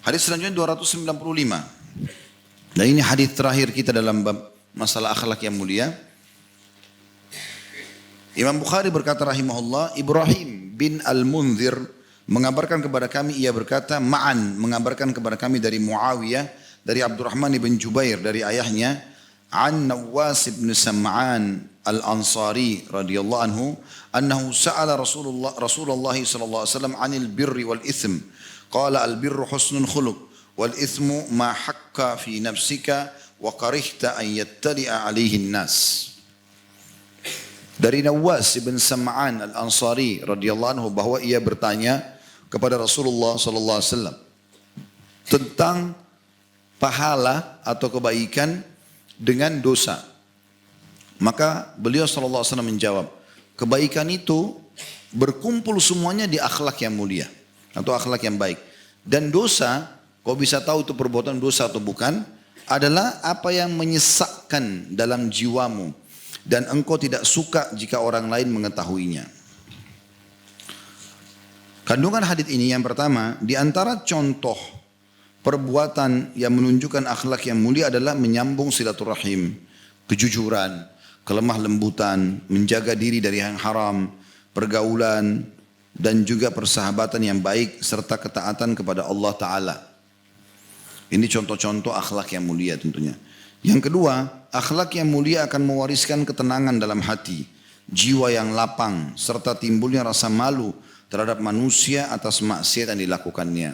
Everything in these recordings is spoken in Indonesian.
Hadis selanjutnya 295. Dan ini hadis terakhir kita dalam bab masalah akhlak yang mulia. Imam Bukhari berkata rahimahullah, Ibrahim bin Al-Munzir mengabarkan kepada kami, ia berkata, Ma'an mengabarkan kepada kami dari Muawiyah, dari Abdurrahman bin Jubair, dari ayahnya, an Nawas bin Sam'an Al-Ansari radhiyallahu anhu, annahu sa'ala Rasulullah sallallahu alaihi wasallam 'anil birri wal itsm. Qala al-birru husnul khuluq wal itsmu ma hakka fi nafsika wa karihta an yattali'a 'alaihi an-nas. Dari Nawas bin Sam'an Al-Ansari radhiyallahu anhu bahwa ia bertanya kepada Rasulullah sallallahu alaihi wasallam tentang pahala atau kebaikan dengan dosa. Maka beliau sallallahu alaihi wasallam menjawab, kebaikan itu berkumpul semuanya di akhlak yang mulia atau akhlak yang baik. Dan dosa, kau bisa tahu itu perbuatan dosa atau bukan, adalah apa yang menyesakkan dalam jiwamu dan engkau tidak suka jika orang lain mengetahuinya. Kandungan hadis ini yang pertama, di antara contoh perbuatan yang menunjukkan akhlak yang mulia adalah menyambung silaturahim, kejujuran, kelemah lembutan, menjaga diri dari yang haram, pergaulan, dan juga persahabatan yang baik serta ketaatan kepada Allah Ta'ala. Ini contoh-contoh akhlak yang mulia tentunya. Yang kedua, akhlak yang mulia akan mewariskan ketenangan dalam hati, jiwa yang lapang, serta timbulnya rasa malu terhadap manusia atas maksiat yang dilakukannya.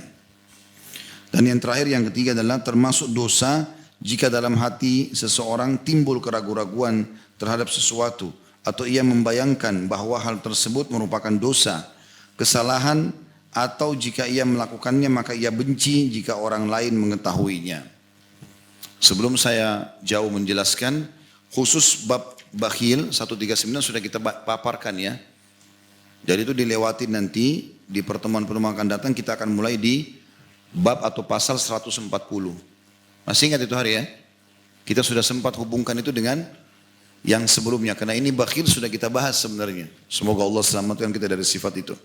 Dan yang terakhir, yang ketiga adalah termasuk dosa jika dalam hati seseorang timbul keraguan-raguan terhadap sesuatu atau ia membayangkan bahwa hal tersebut merupakan dosa, kesalahan, atau jika ia melakukannya maka ia benci jika orang lain mengetahuinya. Sebelum saya jauh menjelaskan, khusus bab bakhil 139 sudah kita paparkan ya. Jadi itu dilewati nanti di pertemuan-pertemuan akan datang, kita akan mulai di bab atau pasal 140. Masih ingat itu hari ya? Kita sudah sempat hubungkan itu dengan yang sebelumnya. Karena ini bakhil sudah kita bahas sebenarnya. Semoga Allah selamatkan kita dari sifat itu.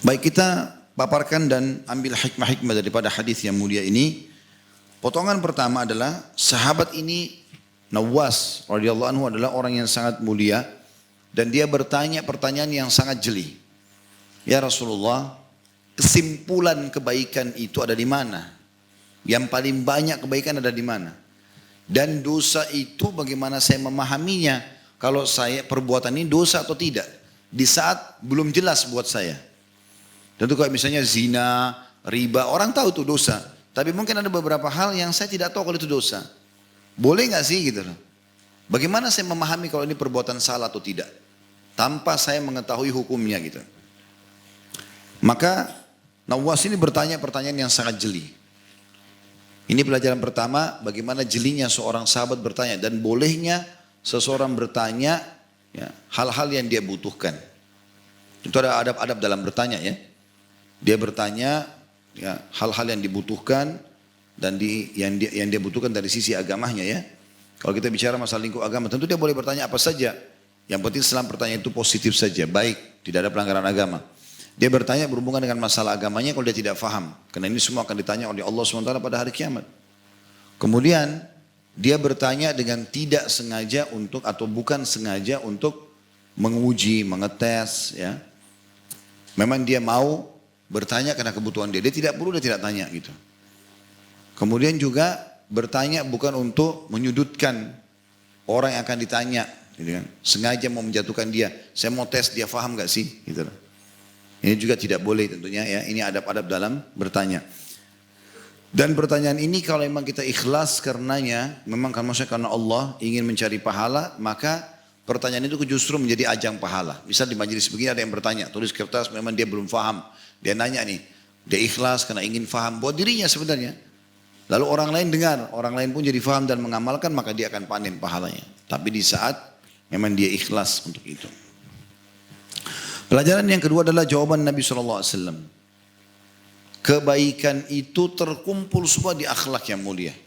Baik, kita paparkan dan ambil hikmah-hikmah daripada hadis yang mulia ini. Potongan pertama adalah sahabat ini Nawas radhiyallahu anhu adalah orang yang sangat mulia dan dia bertanya pertanyaan yang sangat jeli. Ya Rasulullah, kesimpulan kebaikan itu ada di mana? Yang paling banyak kebaikan ada di mana? Dan dosa itu bagaimana saya memahaminya? Kalau saya perbuatan ini dosa atau tidak? Di saat belum jelas buat saya. Tentu kayak misalnya zina, riba, orang tahu itu dosa. Tapi mungkin ada beberapa hal yang saya tidak tahu kalau itu dosa. Boleh nggak sih gitu loh? Bagaimana saya memahami kalau ini perbuatan salah atau tidak? Tanpa saya mengetahui hukumnya gitu. Maka Nawas ini bertanya pertanyaan yang sangat jeli. Ini pelajaran pertama, bagaimana jelinya seorang sahabat bertanya. Dan bolehnya seseorang bertanya ya, hal-hal yang dia butuhkan. Itu ada adab-adab dalam bertanya ya. Dia bertanya ya, hal-hal yang dibutuhkan dan yang dia butuhkan dari sisi agamanya ya. Kalau kita bicara masalah lingkup agama, tentu dia boleh bertanya apa saja. Yang penting Islam pertanyaan itu positif saja, baik, tidak ada pelanggaran agama. Dia bertanya berhubungan dengan masalah agamanya kalau dia tidak faham. Karena ini semua akan ditanya oleh Allah SWT pada hari kiamat. Kemudian dia bertanya dengan tidak sengaja untuk atau bukan sengaja untuk menguji, mengetes ya. Memang dia mau bertanya karena kebutuhan dia. Dia tidak perlu, dia tidak tanya gitu. Kemudian juga bertanya bukan untuk menyudutkan orang yang akan ditanya. Gitu kan. Sengaja mau menjatuhkan dia. Saya mau tes dia faham gak sih? Gitu. Ini juga tidak boleh tentunya ya. Ini adab-adab dalam bertanya. Dan pertanyaan ini kalau memang kita ikhlas karenanya, memang karena Allah ingin mencari pahala, maka pertanyaan itu justru menjadi ajang pahala. Misal di majelis begini ada yang bertanya, tulis kertas memang dia belum faham. Dia nanya nih, dia ikhlas karena ingin faham buat dirinya sebenarnya. Lalu orang lain dengar, orang lain pun jadi faham dan mengamalkan, maka dia akan panen pahalanya. Tapi di saat memang dia ikhlas untuk itu. Pelajaran yang kedua adalah jawaban Nabi SAW. Kebaikan itu terkumpul semua di akhlak yang mulia.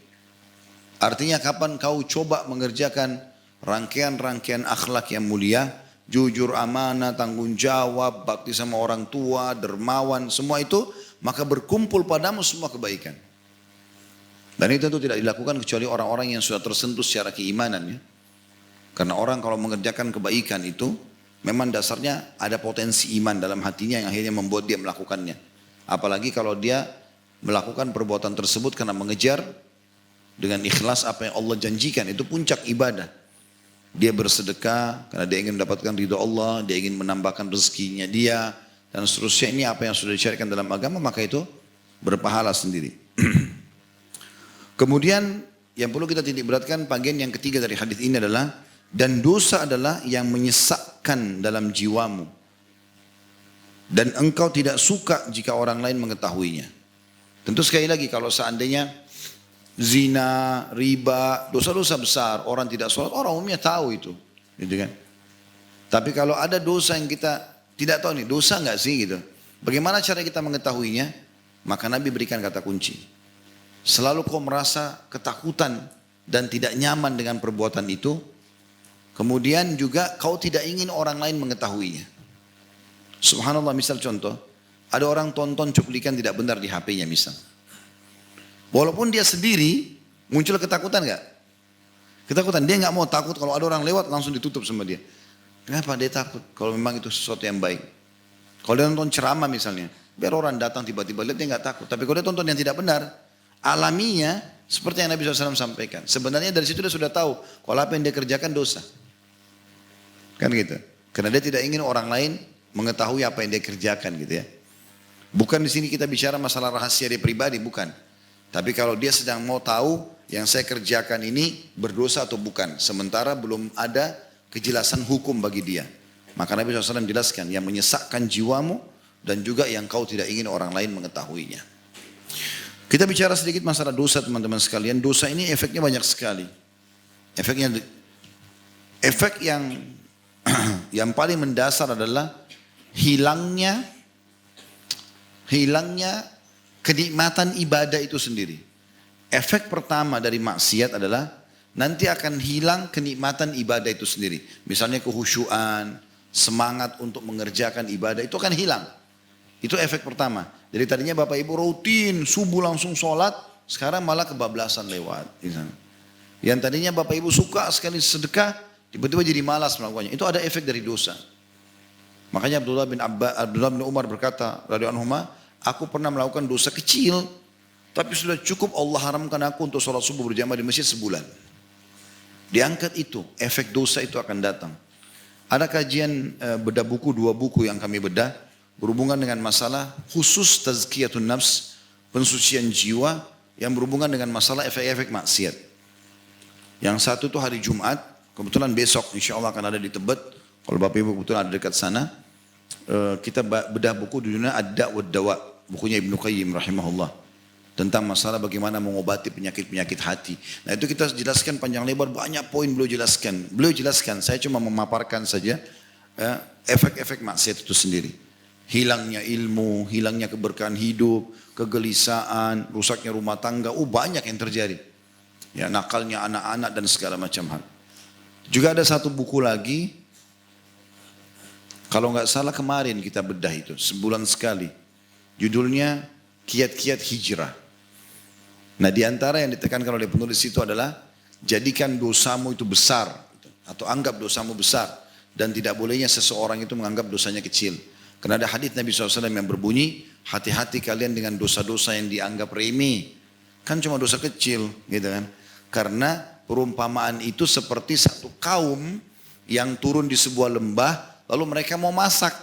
Artinya kapan kau coba mengerjakan rangkaian-rangkaian akhlak yang mulia, jujur, amanah, tanggung jawab, bakti sama orang tua, dermawan, semua itu maka berkumpul padamu semua kebaikan. Dan itu tentu tidak dilakukan kecuali orang-orang yang sudah tersentuh secara keimanan ya. Karena orang kalau mengerjakan kebaikan itu memang dasarnya ada potensi iman dalam hatinya yang akhirnya membuat dia melakukannya. Apalagi kalau dia melakukan perbuatan tersebut karena mengejar dengan ikhlas apa yang Allah janjikan, itu puncak ibadah. Dia bersedekah karena dia ingin mendapatkan ridha Allah, dia ingin menambahkan rezekinya dia, dan seterusnya. Ini apa yang sudah disyariatkan dalam agama, maka itu berpahala sendiri. Kemudian yang perlu kita titik beratkan bagian yang ketiga dari hadis ini adalah, dan dosa adalah yang menyesakkan dalam jiwamu dan engkau tidak suka jika orang lain mengetahuinya. Tentu sekali lagi kalau seandainya zina, riba, dosa-dosa besar, orang tidak sholat, orang umumnya tahu itu, gitu kan. Tapi kalau ada dosa yang kita tidak tahu nih, dosa nggak sih gitu. Bagaimana cara kita mengetahuinya? Maka Nabi berikan kata kunci. Selalu kau merasa ketakutan dan tidak nyaman dengan perbuatan itu. Kemudian juga kau tidak ingin orang lain mengetahuinya. Subhanallah, misal contoh. Ada orang tonton cuplikan tidak benar di HP-nya misal. Walaupun dia sendiri, muncul ketakutan gak? Ketakutan, dia gak mau takut kalau ada orang lewat langsung ditutup sama dia. Kenapa dia takut? Kalau memang itu sesuatu yang baik. Kalau dia nonton ceramah misalnya, biar orang datang tiba-tiba lihat dia gak takut. Tapi kalau dia tonton yang tidak benar, alaminya seperti yang Nabi SAW sampaikan. Sebenarnya dari situ dia sudah tahu kalau apa yang dia kerjakan dosa. Kan gitu. Karena dia tidak ingin orang lain mengetahui apa yang dia kerjakan gitu ya. Bukan di sini kita bicara masalah rahasia dia pribadi, bukan. Tapi kalau dia sedang mau tahu yang saya kerjakan ini berdosa atau bukan. Sementara belum ada kejelasan hukum bagi dia. Maka Nabi SAW jelaskan yang menyesakkan jiwamu dan juga yang kau tidak ingin orang lain mengetahuinya. Kita bicara sedikit masalah dosa teman-teman sekalian. Dosa ini efeknya banyak sekali. Efek yang paling mendasar adalah hilangnya kenikmatan ibadah itu sendiri. Efek pertama dari maksiat adalah nanti akan hilang kenikmatan ibadah itu sendiri. Misalnya kehusyuan, semangat untuk mengerjakan ibadah itu akan hilang. Itu efek pertama. Jadi tadinya Bapak Ibu rutin subuh langsung sholat, sekarang malah kebablasan lewat. Yang tadinya Bapak Ibu suka sekali sedekah, tiba-tiba jadi malas melakukannya. Itu ada efek dari dosa. Makanya Abdullah bin Umar berkata, radhiyallahu anhu, aku pernah melakukan dosa kecil, tapi sudah cukup Allah haramkan aku untuk sholat subuh berjamaah di masjid sebulan. Diangkat itu, efek dosa itu akan datang. Ada kajian bedah buku, 2 buku yang kami bedah, berhubungan dengan masalah khusus tazkiyatun nafs, pensucian jiwa yang berhubungan dengan masalah efek-efek maksiat. Yang satu itu hari Jumat, kebetulan besok insya Allah akan ada di Tebet. Kalau Bapak Ibu kebetulan ada dekat sana, kita bedah buku di dunia Ad-Da' wad-Dawa, bukunya Ibnu Qayyim rahimahullah, tentang masalah bagaimana mengobati penyakit-penyakit hati. Nah itu kita jelaskan panjang lebar, banyak poin beliau jelaskan. Saya cuma memaparkan saja efek-efek maksiat itu sendiri. Hilangnya ilmu, hilangnya keberkahan hidup, kegelisahan, rusaknya rumah tangga, banyak yang terjadi. Ya, nakalnya anak-anak dan segala macam hal. Juga ada satu buku lagi, kalau nggak salah kemarin kita bedah itu, sebulan sekali. Judulnya Kiat-Kiat Hijrah. Nah di antara yang ditekankan oleh penulis itu adalah, jadikan dosamu itu besar, atau anggap dosamu besar, dan tidak bolehnya seseorang itu menganggap dosanya kecil. Karena ada hadis Nabi SAW yang berbunyi, hati-hati kalian dengan dosa-dosa yang dianggap remeh. Kan cuma dosa kecil gitu kan. Karena perumpamaan itu seperti satu kaum yang turun di sebuah lembah, lalu mereka mau masak.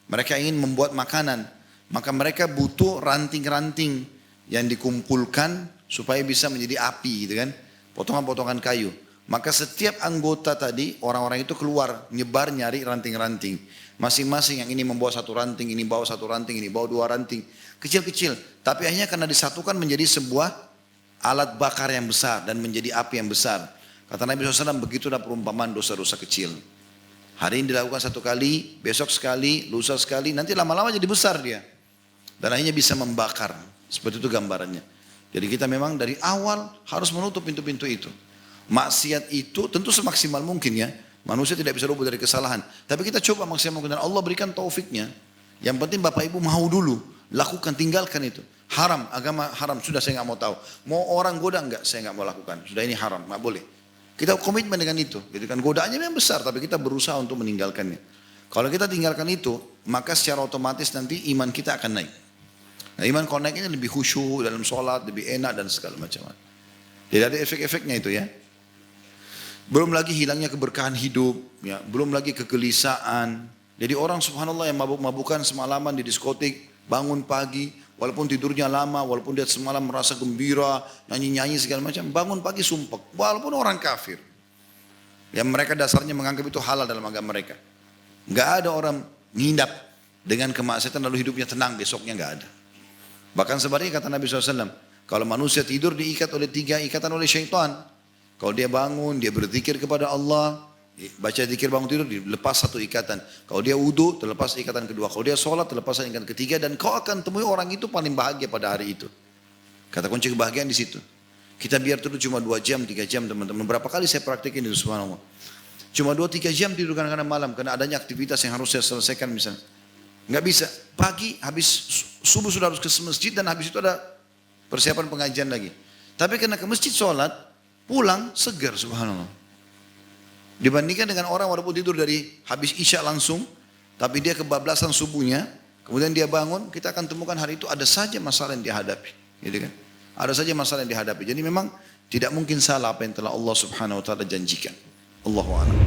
Mereka ingin membuat makanan. Maka mereka butuh ranting-ranting yang dikumpulkan supaya bisa menjadi api gitu kan. Potongan-potongan kayu. Maka setiap anggota tadi, orang-orang itu keluar, nyebar nyari ranting-ranting. Masing-masing yang ini membawa satu ranting, ini bawa satu ranting, ini bawa 2 ranting. Kecil-kecil, tapi akhirnya karena disatukan menjadi sebuah alat bakar yang besar dan menjadi api yang besar. Kata Nabi SAW, begitulah perumpamaan dosa-dosa kecil. Hari ini dilakukan 1 kali, besok sekali, lusa sekali, nanti lama-lama jadi besar dia. Dan akhirnya bisa membakar. Seperti itu gambarannya. Jadi kita memang dari awal harus menutup pintu-pintu itu. Maksiat itu tentu semaksimal mungkin ya. Manusia tidak bisa luput dari kesalahan. Tapi kita coba maksimal mungkin dan Allah berikan taufiknya. Yang penting Bapak Ibu mau dulu. lakukan, tinggalkan itu. Haram, agama haram, sudah saya nggak mau tahu. Mau orang goda enggak, saya nggak mau lakukan. Sudah ini haram, nggak boleh. Kita komitmen dengan itu, gitu kan. Godaannya memang besar, tapi kita berusaha untuk meninggalkannya. Kalau kita tinggalkan itu, maka secara otomatis nanti iman kita akan naik. Nah, iman kalau naiknya lebih khusyuk dalam sholat, lebih enak dan segala macam. Tidak ada efek-efeknya itu ya. Belum lagi hilangnya keberkahan hidup, ya. Belum lagi kegelisahan. Jadi orang subhanallah yang mabuk-mabukan semalaman di diskotik, bangun pagi, walaupun tidurnya lama, walaupun dia semalam merasa gembira, nyanyi-nyanyi segala macam, bangun pagi sumpek, walaupun orang kafir. Yang mereka dasarnya menganggap itu halal dalam agama mereka. Enggak ada orang ngindap dengan kemaksiatan lalu hidupnya tenang, besoknya enggak ada. Bahkan sebaliknya kata Nabi SAW, kalau manusia tidur diikat oleh 3 ikatan oleh syaitan. Kalau dia bangun, dia berzikir kepada Allah, baca zikir bangun tidur, dilepas 1 ikatan. Kalau dia wudu, terlepas ikatan kedua. Kalau dia sholat, terlepas ikatan ketiga. Dan kau akan temui orang itu paling bahagia pada hari itu. Kata kunci kebahagiaan di situ. Kita biar tidur cuma 2 jam, 3 jam teman-teman. Berapa kali saya praktikin itu subhanallah. Cuma 2-3 jam tidur kadang-kadang malam. Karena adanya aktivitas yang harus saya selesaikan misalnya. Nggak bisa. Pagi habis subuh sudah harus ke masjid dan habis itu ada persiapan pengajian lagi. Tapi karena ke masjid sholat, pulang segar subhanallah. Dibandingkan dengan orang walaupun tidur dari habis isya langsung, tapi dia kebablasan subuhnya, kemudian dia bangun, kita akan temukan hari itu ada saja masalah yang dihadapi. Gitu kan? Ada saja masalah yang dihadapi. Jadi memang tidak mungkin salah apa yang telah Allah subhanahu wa ta'ala janjikan. Allahu a'lam.